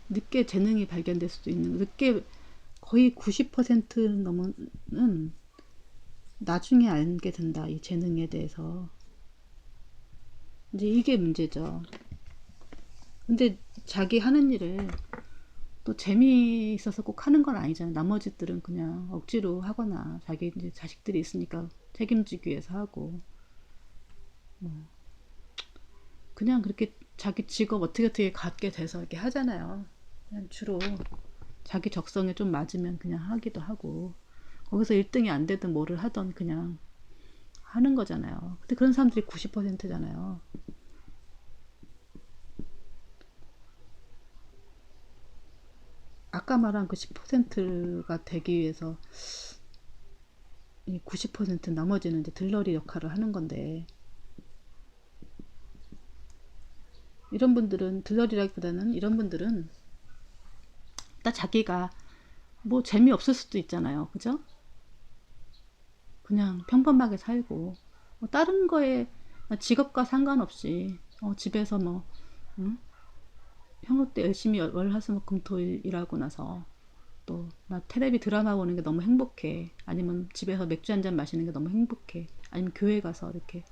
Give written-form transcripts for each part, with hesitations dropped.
늦게 재능이 발견될 수도 있는, 늦게 거의 90% 넘은 나중에 알게 된다, 이 재능에 대해서. 이제 이게 문제죠. 근데 자기 하는 일을 또 재미있어서 꼭 하는 건 아니잖아요. 나머지들은 그냥 억지로 하거나 자기 이제 자식들이 있으니까 책임지기 위해서 하고, 그냥 그렇게 자기 직업 어떻게 갖게 돼서 이렇게 하잖아요. 그냥 주로 자기 적성에 좀 맞으면 그냥 하기도 하고, 거기서 1등이 안 되든 뭐를 하던 그냥 하는 거잖아요. 근데 그런 사람들이 90%잖아요. 아까 말한 그 10%가 되기 위해서 이 90% 나머지는 이제 들러리 역할을 하는 건데, 이런 분들은, 들러리라기보다는 이런 분들은 딱 자기가 뭐 재미없을 수도 있잖아요. 그죠? 그냥 평범하게 살고, 뭐 다른 거에 직업과 상관없이 집에서 뭐 응? 평소 때 열심히 월화수목금토일 일하고 나서 또 나 테레비 드라마 보는 게 너무 행복해, 아니면 집에서 맥주 한 잔 마시는 게 너무 행복해, 아니면 교회 가서 이렇게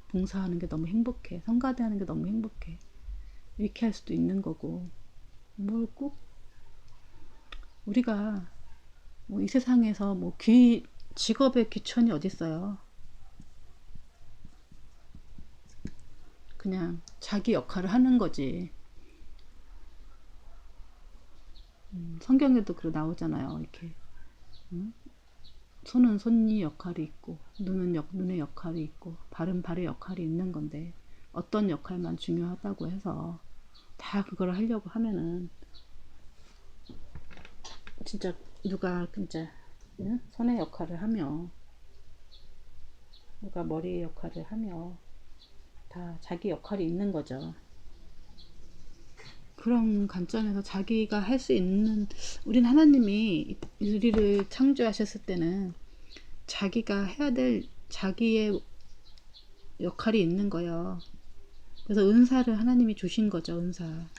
봉사하는 게 너무 행복해, 성가대 하는 게 너무 행복해, 이렇게 할 수도 있는 거고. 뭘 꼭 우리가 뭐 이 세상에서 뭐 직업의 귀천이 어딨어요. 그냥 자기 역할을 하는 거지. 성경에도 그러 나오잖아요. 이렇게 손은 손니 역할이 있고, 눈은 눈의 역할이 있고, 발은 발의 역할이 있는 건데, 어떤 역할만 중요하다고 해서 다 그걸 하려고 하면은 진짜 누가 진짜 손의 역할을 하며, 누가 머리의 역할을 하며, 다 자기 역할이 있는 거죠. 그런 관점에서 자기가 할 수 있는, 우린 하나님이 우리를 창조하셨을 때는 자기가 해야 될 자기의 역할이 있는 거예요. 그래서 은사를 하나님이 주신 거죠, 은사.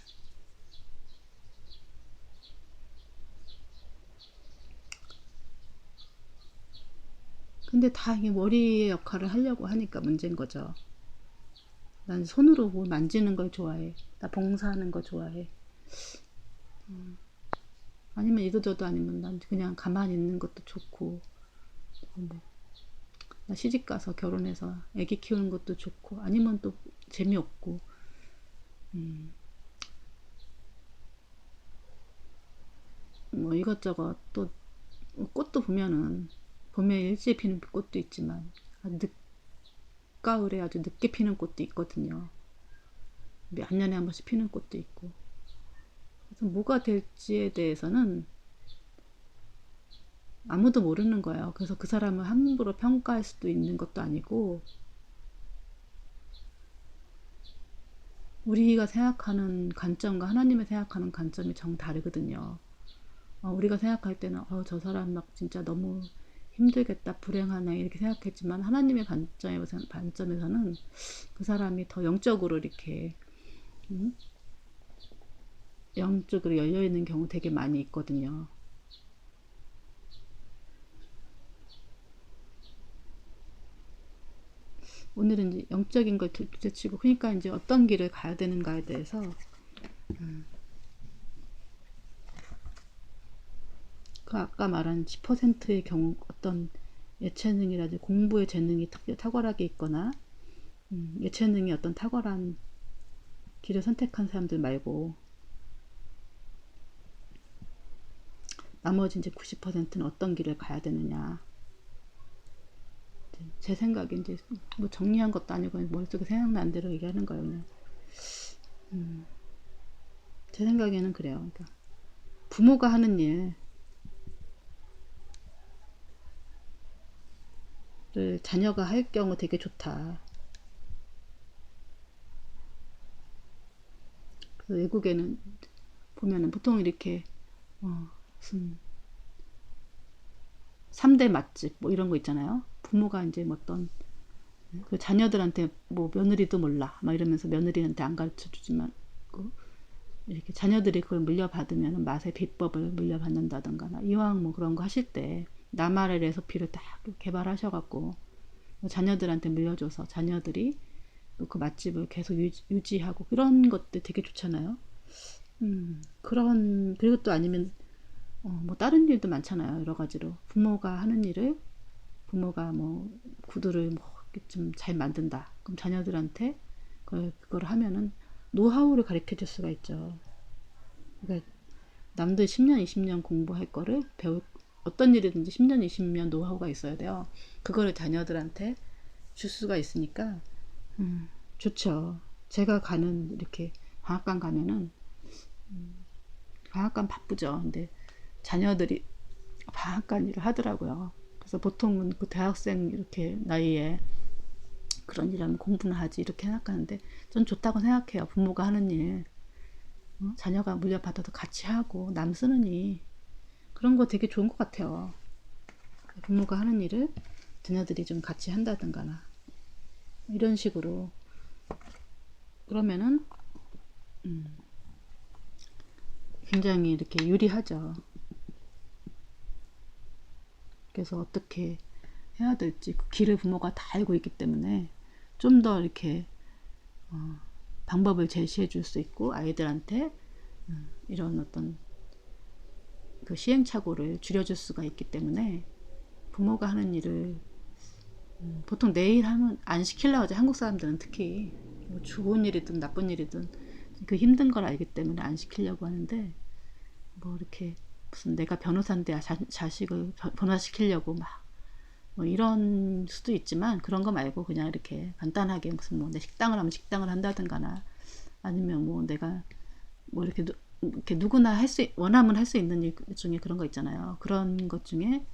근데 다 이게 머리의 역할을 하려고 하니까 문제인 거죠. 난 손으로 뭘 만지는 걸 좋아해. 나 봉사하는 거 좋아해. 아니면 이도저도 아니면 난 그냥 가만히 있는 것도 좋고, 뭐, 나 시집 가서 결혼해서 아기 키우는 것도 좋고, 아니면 또 재미없고, 뭐 이것저것 또 꽃도 보면은 봄에 일찍 피는 꽃도 있지만 늦가을에 아주 늦게 피는 꽃도 있거든요. 몇 년에 한 번씩 피는 꽃도 있고. 그래서 뭐가 될지에 대해서는 아무도 모르는 거예요. 그래서 그 사람을 함부로 평가할 수도 있는 것도 아니고, 우리가 생각하는 관점과 하나님의 생각하는 관점이 정 다르거든요. 우리가 생각할 때는 저 사람 막 진짜 너무 힘들겠다, 불행하네, 이렇게 생각했지만 하나님의 관점에서는 그 사람이 더 영적으로 이렇게 음? 영적으로 열려 있는 경우 되게 많이 있거든요. 오늘은 이제 영적인 걸 둘째치고, 그러니까 이제 어떤 길을 가야 되는가에 대해서, 그 아까 말한 10%의 경우 어떤 예체능이라든지 공부의 재능이 탁월하게 있거나, 예체능이 어떤 탁월한 길을 선택한 사람들 말고, 나머지 이제 90%는 어떤 길을 가야 되느냐. 제 생각에 이제 뭐 정리한 것도 아니고 머릿속에 생각나는 대로 얘기하는 거예요. 그냥. 제 생각에는 그래요. 그러니까 부모가 하는 일을 자녀가 할 경우 되게 좋다. 그 외국에는 보면은 보통 이렇게 무슨 3대 맛집 뭐 이런 거 있잖아요. 부모가 이제 뭐 어떤 그 자녀들한테 뭐 며느리도 몰라 막 이러면서 며느리한테 안 가르쳐 주지만 이렇게 자녀들이 그걸 물려받으면 맛의 비법을 물려받는다던가 이왕 뭐 그런 거 하실 때 나만의 레시피를 딱 개발하셔갖고 자녀들한테 물려줘서 자녀들이 그 맛집을 계속 유지하고 그런 것들 되게 좋잖아요. 그런 그리고 또 아니면 뭐 다른 일도 많잖아요. 여러 가지로 부모가 하는 일을 부모가 뭐 구두를 뭐 좀 잘 만든다. 그럼 자녀들한테 그걸 하면은 노하우를 가르쳐 줄 수가 있죠. 그러니까 남들 10년, 20년 공부할 거를 배울 어떤 일이든지 10년, 20년 노하우가 있어야 돼요. 그거를 자녀들한테 줄 수가 있으니까 좋죠. 제가 가는 이렇게 방앗간 가면은 방앗간 바쁘죠. 근데 자녀들이 방앗간 일을 하더라고요. 그래서 보통은 그 대학생 이렇게 나이에 그런 일 하면 공부는 하지 이렇게 생각하는데 전 좋다고 생각해요. 부모가 하는 일 자녀가 물려받아도 같이 하고 남 쓰느니 그런 거 되게 좋은 것 같아요. 부모가 하는 일을 자녀들이 좀 같이 한다든가 이런 식으로 그러면은 굉장히 이렇게 유리하죠. 그래서 어떻게 해야 될지 그 길을 부모가 다 알고 있기 때문에 좀 더 이렇게 방법을 제시해 줄 수 있고 아이들한테 이런 어떤 그 시행착오를 줄여줄 수가 있기 때문에 부모가 하는 일을 보통 내일 하면 안 시키려고 하죠. 한국 사람들은 특히 뭐 좋은 일이든 나쁜 일이든 그 힘든 걸 알기 때문에 안 시키려고 하는데 뭐 이렇게 무슨 내가 변호사인데 자식을 변화시키려고 막 뭐 이런 수도 있지만 그런 거 말고 그냥 이렇게 간단하게 무슨 뭐 내 식당을 하면 식당을 한다든가나 아니면 뭐 내가 뭐 이렇게 누구나 할 수 원하면 할 수 있는 일 중에 그런 거 있잖아요. 그런 것 중에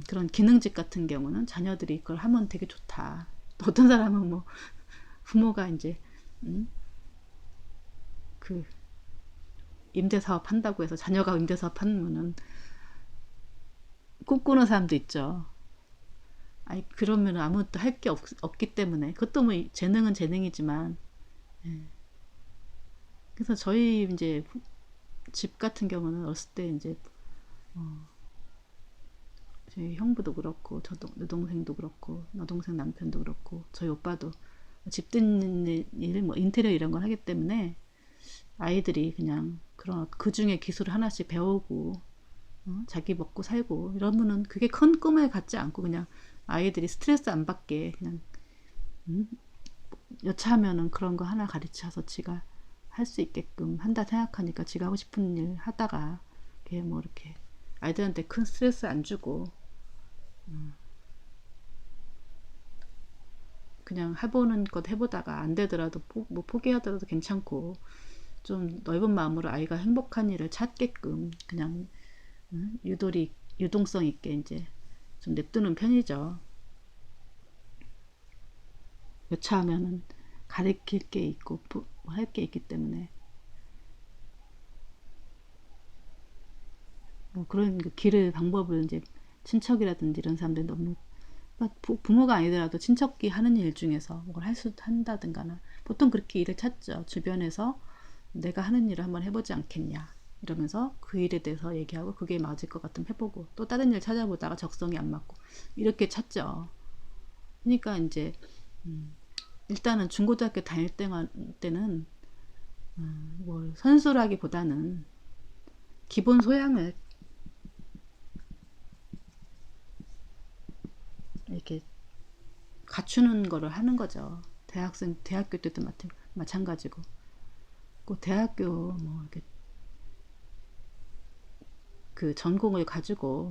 그런 기능직 같은 경우는 자녀들이 그걸 하면 되게 좋다. 또 어떤 사람은 뭐 부모가 이제 음, 그 임대사업 한다고 해서 자녀가 임대사업 하면은 꿈꾸는 사람도 있죠. 아니 그러면 아무것도 할 게 없기 때문에 그것도 뭐 재능은 재능이지만 그래서 저희 이제 집 같은 경우는 어렸을 때 이제 저희 형부도 그렇고 저도 내 동생도 그렇고 남동생 남편도 그렇고 저희 오빠도 집 짓는 일, 뭐 인테리어 이런 걸 하기 때문에 아이들이 그냥 그런 그 중에 기술을 하나씩 배우고 자기 먹고 살고 이러면은 그게 큰 꿈을 갖지 않고 그냥 아이들이 스트레스 안 받게 그냥 음, 여차하면은 그런 거 하나 가르쳐서 지가 할 수 있게끔 한다 생각하니까 지가 하고 싶은 일 하다가 이렇게 뭐 이렇게 아이들한테 큰 스트레스 안 주고 그냥 해보는 것 해보다가 안 되더라도 뭐 포기하더라도 괜찮고 좀 넓은 마음으로 아이가 행복한 일을 찾게끔 그냥 유동성 있게 이제 좀 냅두는 편이죠. 여차하면은 가르칠 게 있고 할 게 있기 때문에 뭐 그런 그 길을 방법을 이제 친척이라든지 이런 사람들이 너무 부모가 아니더라도 친척이 하는 일 중에서 뭘 한다든가나 보통 그렇게 일을 찾죠. 주변에서 내가 하는 일을 한번 해보지 않겠냐 이러면서 그 일에 대해서 얘기하고 그게 맞을 것 같으면 해보고 또 다른 일 찾아보다가 적성이 안 맞고 이렇게 찾죠. 그러니까 이제 일단은 중고등학교 다닐 때는 뭘 선수라기보다는 기본 소양을 이렇게 갖추는 거를 하는 거죠. 대학교 때도 마찬가지고. 그 대학교 뭐 이렇게 그 전공을 가지고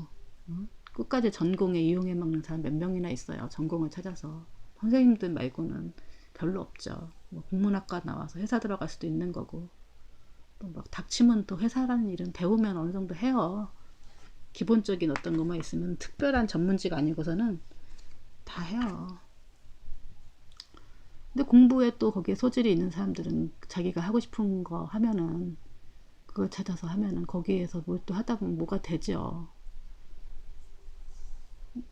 끝까지 전공에 이용해 먹는 사람 몇 명이나 있어요. 전공을 찾아서. 선생님들 말고는 별로 없죠. 뭐 국문학과 나와서 회사 들어갈 수도 있는 거고. 또 막 닥치면 또 회사라는 일은 배우면 어느 정도 해요. 기본적인 어떤 것만 있으면 특별한 전문직 아니고서는 다 해요. 근데 공부에 또 거기에 소질이 있는 사람들은 자기가 하고 싶은 거 하면은 그걸 찾아서 하면은 거기에서 뭘 또 하다 보면 뭐가 되죠.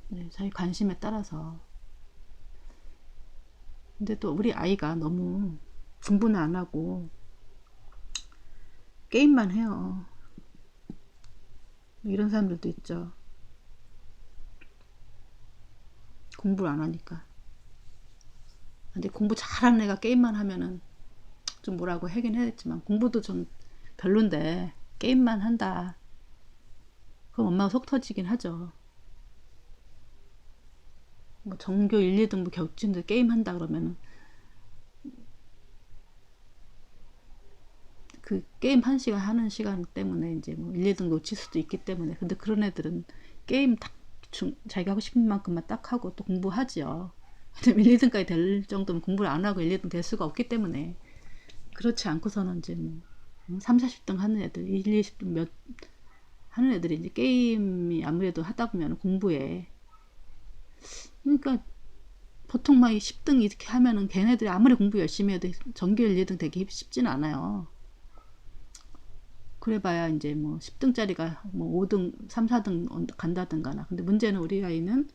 네, 자기 관심에 따라서. 근데 또 우리 아이가 너무 공부는 안 하고 게임만 해요. 이런 사람들도 있죠. 공부를 안 하니까. 근데 공부 잘하는 애가 게임만 하면은 좀 뭐라고 하긴 했지만, 공부도 좀 별론데 게임만 한다, 그럼 엄마가 속 터지긴 하죠. 뭐 전교 1, 2등부 격진들 게임 한다 그러면은 그 게임 한 시간 하는 시간 때문에 이제 뭐 1, 2등 놓칠 수도 있기 때문에. 근데 그런 애들은 게임 딱 자기가 하고 싶은 만큼만 딱 하고 또 공부하지요. 근데 1, 2등까지 될 정도면 공부를 안 하고 1, 2등 될 수가 없기 때문에. 그렇지 않고서는 이제 뭐 3, 40등 하는 애들, 1, 20등 몇 하는 애들이 이제 게임이 아무래도 하다 보면 공부에, 그러니까 보통 막 10등 이렇게 하면은 걔네들이 아무리 공부 열심히 해도 전교 1, 2등 되기 쉽지는 않아요. 그래봐야 이제 뭐 10등짜리가 뭐 5등, 3, 4등 간다든가나. 근데 문제는 우리 아이는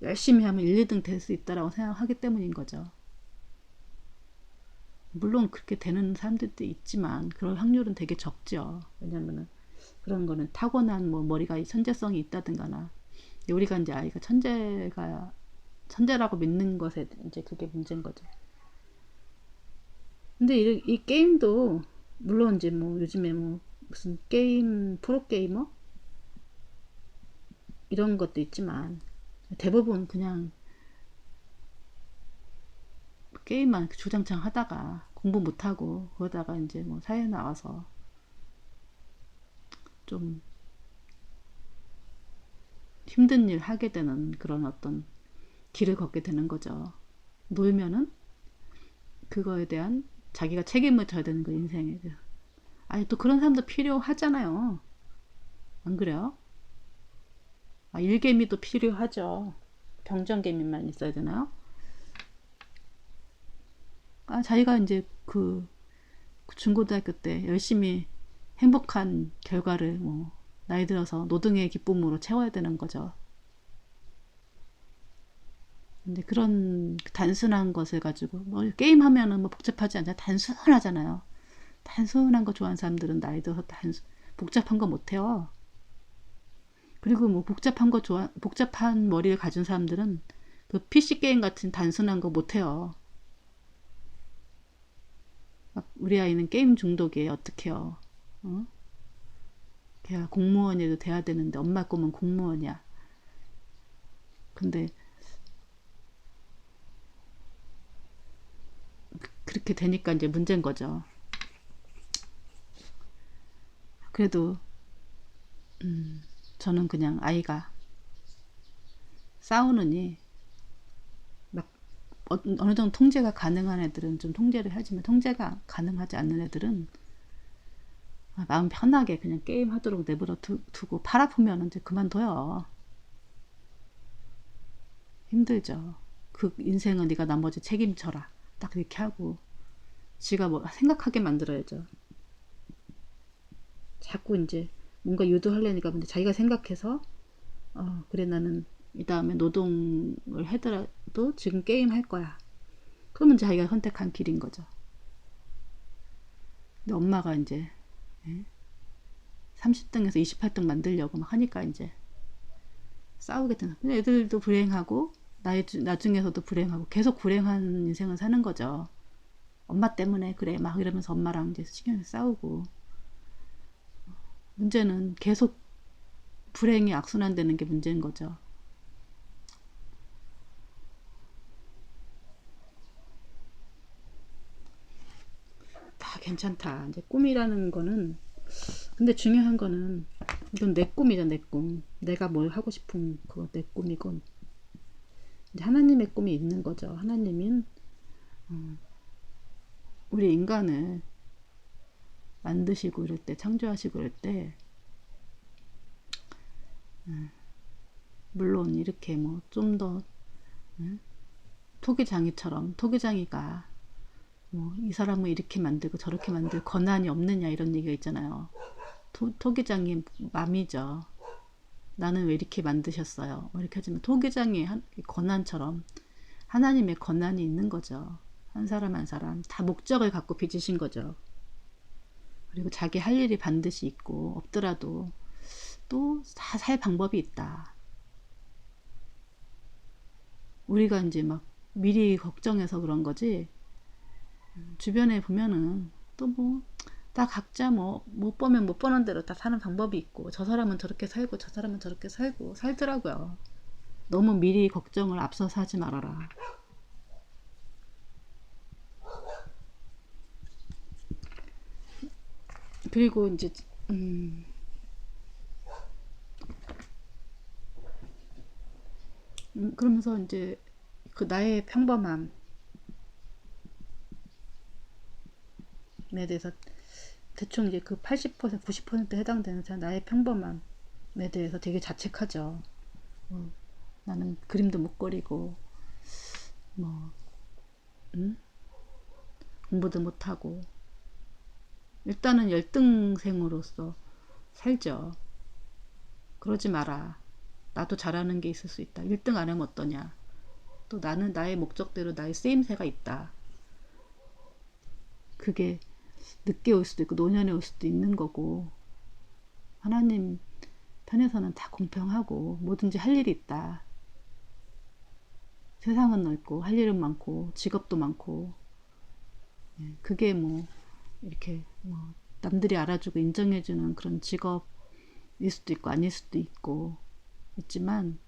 열심히 하면 1, 2등 될 수 있다라고 생각하기 때문인 거죠. 물론 그렇게 되는 사람들도 있지만 그럴 확률은 되게 적죠. 왜냐면은 그런 거는 타고난 뭐 머리가 천재성이 있다든가나. 우리가 이제 아이가 천재라고 믿는 것에 이제 그게 문제인 거죠. 근데 이 게임도 물론 이제 뭐 요즘에 뭐 무슨 게임 프로게이머 이런 것도 있지만 대부분 그냥 게임만 주장창 하다가 공부 못하고 그러다가 이제 뭐 사회 나와서 좀 힘든 일 하게 되는 그런 어떤 길을 걷게 되는 거죠. 놀면은 그거에 대한 자기가 책임을 져야 되는 거, 인생에 대해서. 아니, 또 그런 사람도 필요하잖아요. 안 그래요? 아, 일개미도 필요하죠. 경전개미만 있어야 되나요? 아, 자기가 이제 그 중고등학교 때 열심히 행복한 결과를 뭐 나이 들어서 노동의 기쁨으로 채워야 되는 거죠. 근데 그런 단순한 것을 가지고 뭐 게임 하면은 뭐 복잡하지 않잖아요. 단순하잖아요. 단순한 거 좋아하는 사람들은 나이 들어서 복잡한 거 못해요. 그리고 뭐 복잡한 머리를 가진 사람들은 그 PC 게임 같은 단순한 거 못해요. 우리 아이는 게임 중독이에요. 어떡해요. 어? 걔가 공무원이도 돼야 되는데 엄마 꿈은 공무원이야. 근데 그렇게 되니까 이제 문제인 거죠. 그래도 저는 그냥 아이가 싸우느니 막 어느 정도 통제가 가능한 애들은 좀 통제를 하지만 통제가 가능하지 않는 애들은 마음 편하게 그냥 게임 하도록 내버려 두고 팔 아프면 이제 그만둬요. 힘들죠. 그 인생은 네가 나머지 책임져라. 딱 이렇게 하고 지가 뭐 생각하게 만들어야죠. 자꾸 이제 뭔가 유도하려니까 근데 자기가 생각해서 그래 나는 이 다음에 노동을 하더라도 지금 게임 할 거야. 그러면 자기가 선택한 길인 거죠. 근데 엄마가 이제 30등에서 28등 만들려고 막 하니까 이제 싸우게 되는. 근데 애들도 불행하고 나중에서도 불행하고 계속 불행한 인생을 사는 거죠. 엄마 때문에 그래 막 이러면서 엄마랑 이제 신경을 싸우고. 문제는 계속 불행이 악순환되는 게 문제인 거죠. 다 괜찮다. 이제 꿈이라는 거는, 근데 중요한 거는 이건 내 꿈이죠. 내 꿈. 내가 뭘 하고 싶은 그거 내 꿈이고, 이제 하나님의 꿈이 있는 거죠. 하나님은 우리 인간을 만드시고 이럴 때, 창조하시고 이럴 때 물론 이렇게 뭐 좀 더 토기장이처럼 토기장이가 뭐 이 사람을 이렇게 만들고 저렇게 만들 권한이 없느냐 이런 얘기가 있잖아요. 토기장의 맘이죠. 나는 왜 이렇게 만드셨어요? 뭐 이렇게 하지만 토기장의 권한처럼 하나님의 권한이 있는 거죠. 한 사람 한 사람 다 목적을 갖고 빚으신 거죠. 그리고 자기 할 일이 반드시 있고, 없더라도 또 다 살 방법이 있다. 우리가 이제 막 미리 걱정해서 그런 거지, 주변에 보면은 또 뭐, 다 각자 뭐, 못 보면 못 보는 대로 다 사는 방법이 있고, 저 사람은 저렇게 살고, 저 사람은 저렇게 살고, 살더라고요. 너무 미리 걱정을 앞서서 하지 말아라. 그리고 이제, 음, 그러면서 이제 그 나의 평범함에 대해서 대충 이제 그 80%, 90% 해당되는 나의 평범함에 대해서 되게 자책하죠. 나는 그림도 못 그리고, 뭐, 공부도 못하고, 일단은 열등생으로서 살죠. 그러지 마라. 나도 잘하는 게 있을 수 있다. 1등 안 하면 어떠냐. 또 나는 나의 목적대로 나의 쓰임새가 있다. 그게 늦게 올 수도 있고 노년에 올 수도 있는 거고, 하나님 편에서는 다 공평하고 뭐든지 할 일이 있다. 세상은 넓고 할 일은 많고 직업도 많고, 그게 뭐 이렇게 뭐 남들이 알아주고 인정해주는 그런 직업일 수도 있고 아닐 수도 있고 있지만,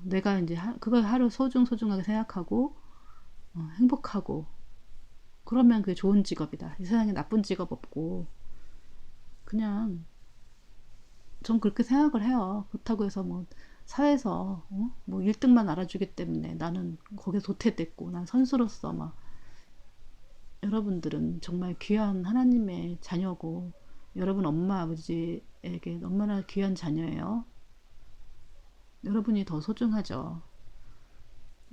내가 이제 그걸 하루 소중하게 생각하고 행복하고 그러면 그게 좋은 직업이다. 이 세상에 나쁜 직업 없고, 그냥 전 그렇게 생각을 해요. 그렇다고 해서 뭐 사회에서 뭐 1등만 알아주기 때문에 나는 거기서 도태됐고 난 선수로서 막, 여러분들은 정말 귀한 하나님의 자녀고 여러분 엄마 아버지에게 얼마나 귀한 자녀예요. 여러분이 더 소중하죠.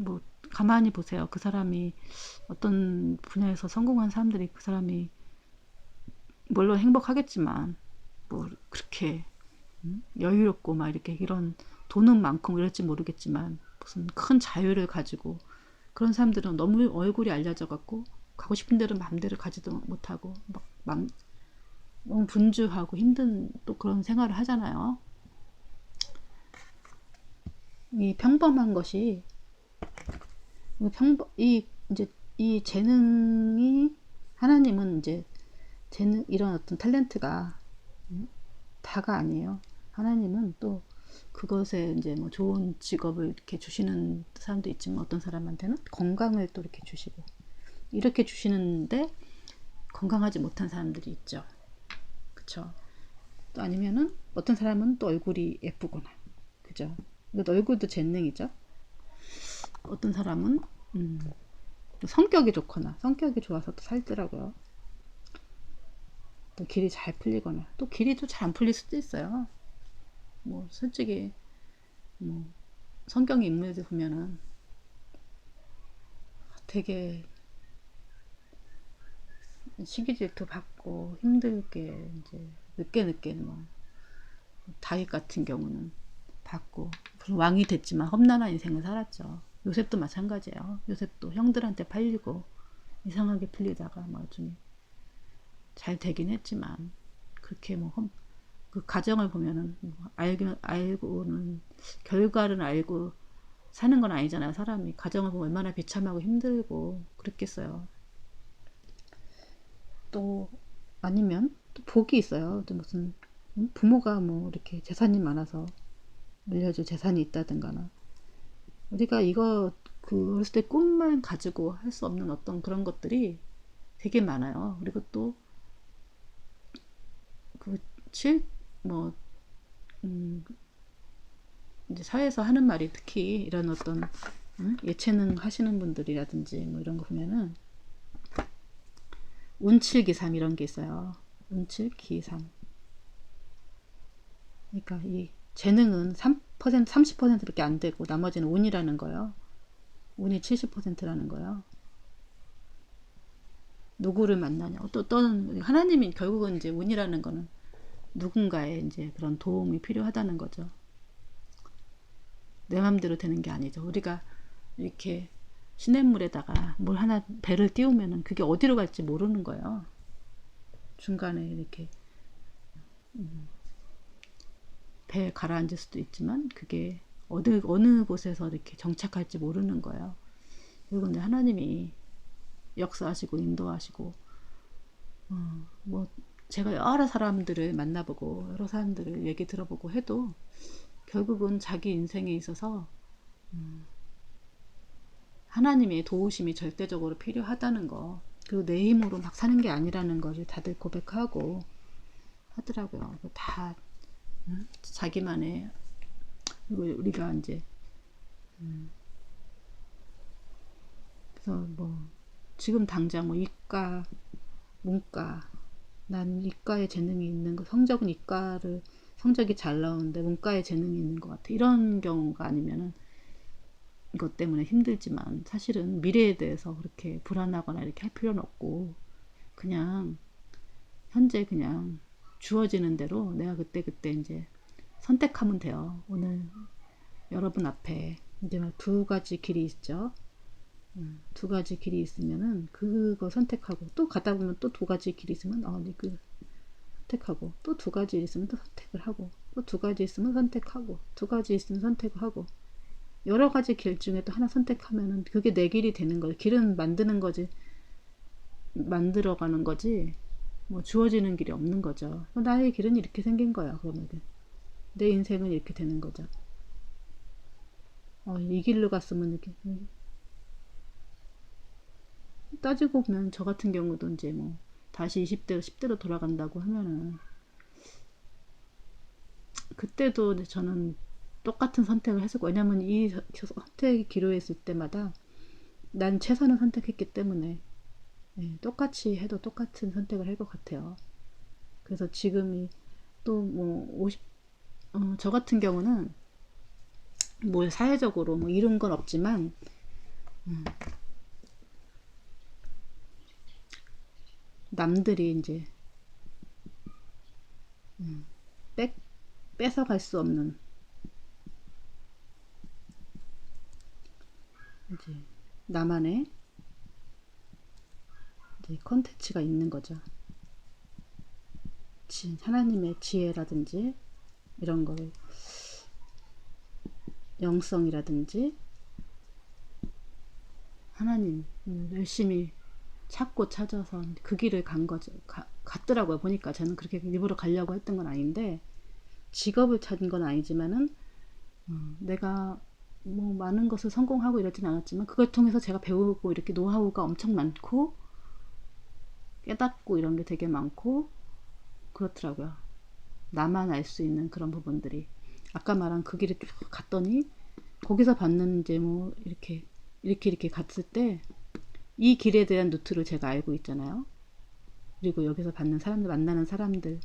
뭐 가만히 보세요. 그 사람이 어떤 분야에서 성공한 사람들이 그 사람이 물론 행복하겠지만 뭐 그렇게 여유롭고 막 이렇게 이런 돈은 많고 이럴지 모르겠지만 무슨 큰 자유를 가지고 그런 사람들은 너무 얼굴이 알려져 갖고 가고 싶은 대로 마음대로 가지도 못하고 막 너무 분주하고 힘든 또 그런 생활을 하잖아요. 이 평범한 것이, 이 이제 이 재능이, 하나님은 이제 재능, 이런 어떤 탤런트가 다가 아니에요. 하나님은 또 그것에 이제 뭐 좋은 직업을 이렇게 주시는 사람도 있지만 어떤 사람한테는 건강을 또 이렇게 주시고 이렇게 주시는데 건강하지 못한 사람들이 있죠. 그쵸? 또 아니면은 어떤 사람은 또 얼굴이 예쁘거나, 그죠? 이것도 얼굴도 재능이죠. 어떤 사람은 성격이 좋거나 성격이 좋아서 또 살더라고요. 또 길이 잘 풀리거나 또 길이 또 잘 안 풀릴 수도 있어요. 뭐 솔직히 뭐 성경의 인물들 보면은 되게 시기 질투 받고 힘들게 이제 늦게 뭐 다윗 같은 경우는 받고 왕이 됐지만 험난한 인생을 살았죠. 요셉도 마찬가지예요. 요셉도 형들한테 팔리고 이상하게 풀리다가 나중에 잘 되긴 했지만, 그렇게 뭐 그 가정을 보면은 알고는 결과를 알고 사는 건 아니잖아요. 사람이 가정을 보면 얼마나 비참하고 힘들고 그랬겠어요. 또 아니면 또 복이 있어요. 또 무슨 부모가 뭐 이렇게 재산이 많아서 물려줄 재산이 있다든가나, 우리가 이거 그 어렸을 때 꿈만 가지고 할 수 없는 어떤 그런 것들이 되게 많아요. 그리고 또 그 뭐 이제 사회에서 하는 말이 특히 이런 어떤 예체능 하시는 분들이라든지 뭐 이런 거 보면은 운칠기삼 이런 게 있어요. 운칠기삼. 그러니까 이 재능은 3%, 30%밖에 안 되고 나머지는 운이라는 거예요. 운이 70%라는 거예요. 누구를 만나냐. 또는 하나님이 결국은 이제 운이라는 거는 누군가의 이제 그런 도움이 필요하다는 거죠. 내 맘대로 되는 게 아니죠. 우리가 이렇게 시냇물에다가 뭘 하나 배를 띄우면은 그게 어디로 갈지 모르는 거예요. 중간에 이렇게 배에 가라앉을 수도 있지만 그게 어느 곳에서 이렇게 정착할지 모르는 거예요. 그리고 근데 하나님이 역사하시고 인도하시고 뭐 제가 여러 사람들을 만나보고 여러 사람들을 얘기 들어보고 해도 결국은 자기 인생에 있어서 하나님의 도우심이 절대적으로 필요하다는 거, 그리고 내 힘으로 막 사는 게 아니라는 것을 다들 고백하고 하더라고요. 다 자기만의, 그리고 우리가 이제 그래서 뭐 지금 당장 뭐 이과, 문과, 난 이과에 재능이 있는 거, 성적이 잘 나오는데 문과에 재능이 있는 것 같아. 이런 경우가 아니면은 이것 때문에 힘들지만 사실은 미래에 대해서 그렇게 불안하거나 이렇게 할 필요는 없고 그냥 현재 그냥 주어지는 대로 내가 그때 이제 선택하면 돼요. 오늘 여러분 앞에 이제 두 가지 길이 있죠. 두 가지 길이 있으면은 그거 선택하고 또 가다 보면 또 두 가지 길이 있으면 그 선택하고 또 두 가지 있으면 또 선택을 하고 또 두 가지 있으면 선택하고 두 가지 있으면 선택을 하고 여러 가지 길 중에 또 하나 선택하면은 그게 내 길이 되는 거지. 길은 만드는 거지, 만들어가는 거지 뭐 주어지는 길이 없는 거죠. 나의 길은 이렇게 생긴 거야. 그러면 내 인생은 이렇게 되는 거죠. 이 길로 갔으면 이렇게 따지고 보면 저 같은 경우도 이제 뭐 다시 20대로 10대로 돌아간다고 하면은 그때도 저는 똑같은 선택을 했을 거예요. 왜냐면 이 선택이 기로했을 때마다 난 최선을 선택했기 때문에 똑같이 해도 똑같은 선택을 할 것 같아요. 그래서 지금이 또 뭐 저 같은 경우는 뭐 사회적으로 뭐 이룬 건 없지만 남들이 이제 뺏어갈 수 없는 이제 나만의 이제 컨텐츠가 있는 거죠. 하나님의 지혜라든지 이런 거를 영성이라든지 하나님 열심히 찾고 찾아서 그 길을 간 거죠. 갔더라고요. 보니까 저는 그렇게 일부러 가려고 했던 건 아닌데 직업을 찾은 건 아니지만은 내가 뭐 많은 것을 성공하고 이러진 않았지만 그걸 통해서 제가 배우고 이렇게 노하우가 엄청 많고 깨닫고 이런 게 되게 많고 그렇더라고요. 나만 알 수 있는 그런 부분들이 아까 말한 그 길을 쭉 갔더니 거기서 받는 이제 뭐 이렇게 갔을 때 이 길에 대한 루트를 제가 알고 있잖아요. 그리고 여기서 받는 사람들, 만나는 사람들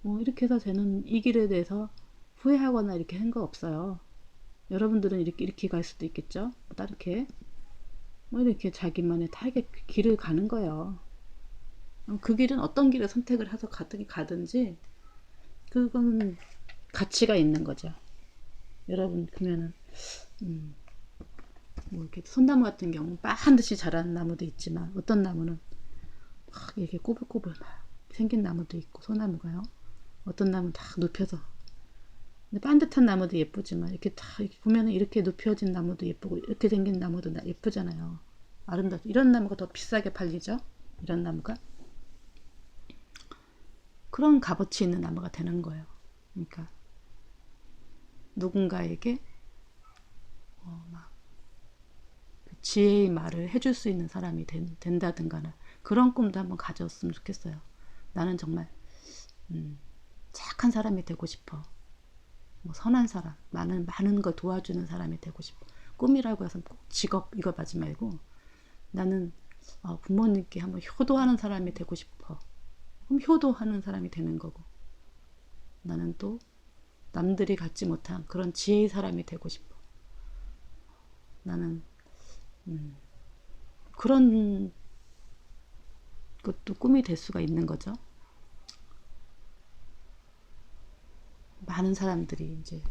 뭐 이렇게 해서 저는 이 길에 대해서 후회하거나 이렇게 한 거 없어요. 여러분들은 이렇게 갈 수도 있겠죠. 뭐 다르게 뭐 이렇게 자기만의 타겟 길을 가는 거예요. 그 길은 어떤 길을 선택을 해서 가든지 그건 가치가 있는 거죠. 여러분 그러면은 뭐 이렇게 소나무 같은 경우 반드시 자라는 나무도 있지만 어떤 나무는 막 이렇게 꼬불꼬불 막 생긴 나무도 있고 소나무가요. 어떤 나무는 다 눕혀서 근데 반듯한 나무도 예쁘지만 이렇게 다 이렇게 보면은 이렇게 눕혀진 나무도 예쁘고 이렇게 생긴 나무도 예쁘잖아요. 아름답죠. 이런 나무가 더 비싸게 팔리죠. 이런 나무가 그런 값어치 있는 나무가 되는 거예요. 그러니까 누군가에게 막 지혜의 말을 해줄 수 있는 사람이 된다든가는 그런 꿈도 한번 가졌으면 좋겠어요. 나는 정말 착한 사람이 되고 싶어. 뭐 선한 사람, 많은 걸 도와주는 사람이 되고 싶어. 꿈이라고 해서 꼭 직업 이거 하지 말고 나는 부모님께 한번 효도하는 사람이 되고 싶어. 그럼 효도하는 사람이 되는 거고 나는 또 남들이 갖지 못한 그런 지혜의 사람이 되고 싶어. 나는 그런 것도 꿈이 될 수가 있는 거죠. 많은 사람들이 이제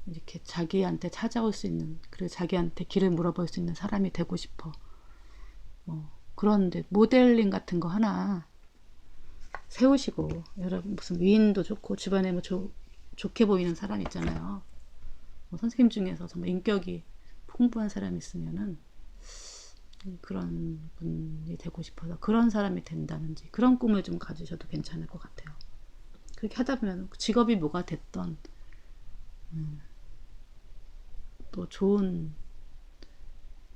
이렇게 자기한테 찾아올 수 있는, 그리고 자기한테 길을 물어볼 수 있는 사람이 되고 싶어. 뭐 그런데 모델링 같은 거 하나 세우시고, 여러분 무슨 위인도 좋고 주변에 뭐 좋게 보이는 사람 있잖아요. 뭐 선생님 중에서 정말 인격이 풍부한 사람이 있으면은 그런 분이 되고 싶어서 그런 사람이 된다든지 그런 꿈을 좀 가지셔도 괜찮을 것 같아요. 그렇게 하다 보면 직업이 뭐가 됐던 또 좋은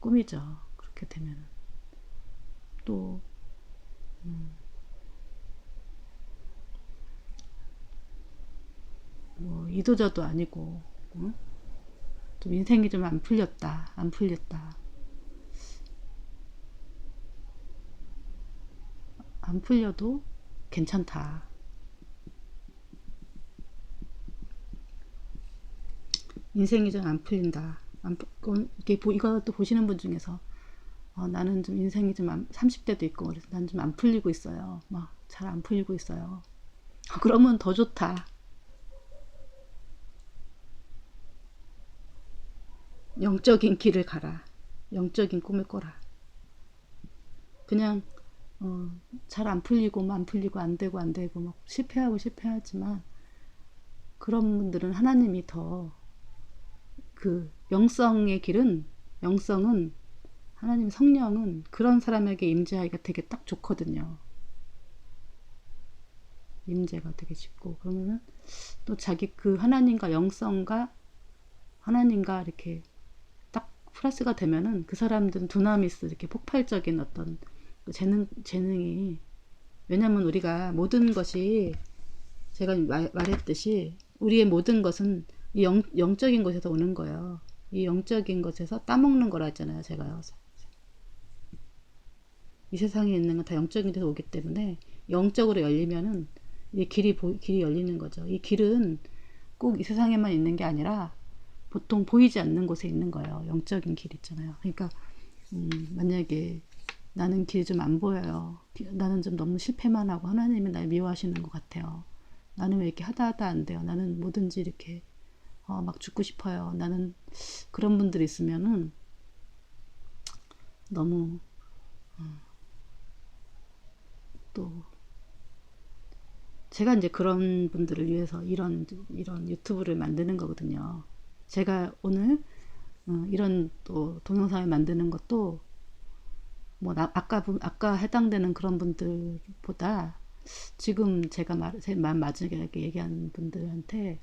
꿈이죠. 그렇게 되면 또 뭐 이도저도 아니고 응? 좀 인생이 좀 안 풀렸다, 안 풀렸다, 안 풀려도 괜찮다. 인생이 좀 안 풀린다. 이렇게 이것도 보시는 분 중에서 나는 좀 인생이 좀 30대도 있고 그래서 난 좀 안 풀리고 있어요. 막 잘 안 풀리고 있어요. 그러면 더 좋다. 영적인 길을 가라. 영적인 꿈을 꿔라. 그냥 잘 안 풀리고 안 풀리고 안 되고 안 되고 막 실패하고 실패하지만 그런 분들은 하나님이 더 그 영성의 길은 영성은 하나님 성령은 그런 사람에게 임재하기가 되게 딱 좋거든요. 임재가 되게 쉽고 그러면은 또 자기 그 하나님과 영성과 하나님과 이렇게 딱 플러스가 되면은 그 사람들은 두나미스 이렇게 폭발적인 어떤 그 재능이 왜냐면 우리가 모든 것이 제가 말했듯이 우리의 모든 것은 이 영적인 것에서 오는 거예요. 이 영적인 것에서 따먹는 거라 했잖아요. 제가요. 이 세상에 있는 건 다 영적인 데서 오기 때문에 영적으로 열리면은 이 길이 열리는 거죠. 이 길은 꼭 이 세상에만 있는 게 아니라 보통 보이지 않는 곳에 있는 거예요. 영적인 길 있잖아요. 그러니까 만약에 나는 길이 좀 안 보여요. 나는 좀 너무 실패만 하고 하나님이 날 미워하시는 것 같아요. 나는 왜 이렇게 하다 안 돼요. 나는 뭐든지 이렇게 막 죽고 싶어요. 나는 그런 분들이 있으면은 너무 또 제가 이제 그런 분들을 위해서 이런 유튜브를 만드는 거거든요. 제가 오늘 이런 또 동영상을 만드는 것도 뭐 아까 해당되는 그런 분들보다 지금 제가 말 맞으게 얘기한 분들한테